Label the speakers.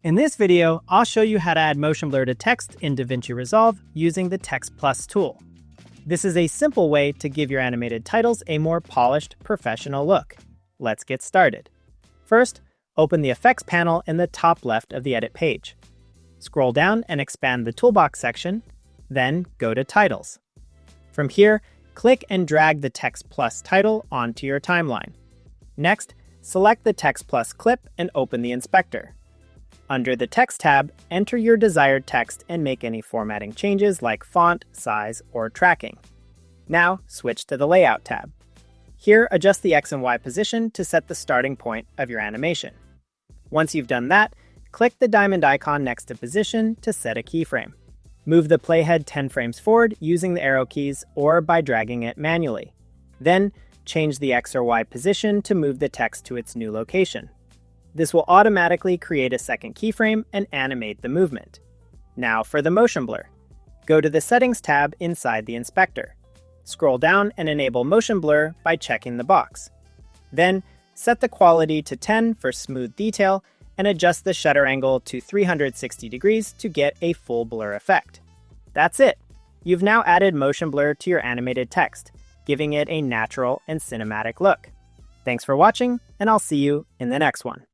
Speaker 1: In this video, I'll show you how to add motion blur to text in DaVinci Resolve using the Text Plus tool. This is a simple way to give your animated titles a more polished, professional look. Let's get started. First, open the Effects panel in the top left of the Edit page. Scroll down and expand the Toolbox section, then go to Titles. From here, click and drag the Text Plus title onto your timeline. Next, select the Text Plus clip and open the inspector. Under the Text tab, enter your desired text and make any formatting changes like font, size, or tracking. Now, switch to the Layout tab. Here, adjust the X and Y position to set the starting point of your animation. Once you've done that, click the diamond icon next to Position to set a keyframe. Move the playhead 10 frames forward using the arrow keys or by dragging it manually. Then, change the X or Y position to move the text to its new location. This will automatically create a second keyframe and animate the movement. Now for the motion blur. Go to the Settings tab inside the inspector. Scroll down and enable motion blur by checking the box. Then, set the quality to 10 for smooth detail and adjust the shutter angle to 360 degrees to get a full blur effect. That's it! You've now added motion blur to your animated text, giving it a natural and cinematic look. Thanks for watching, and I'll see you in the next one.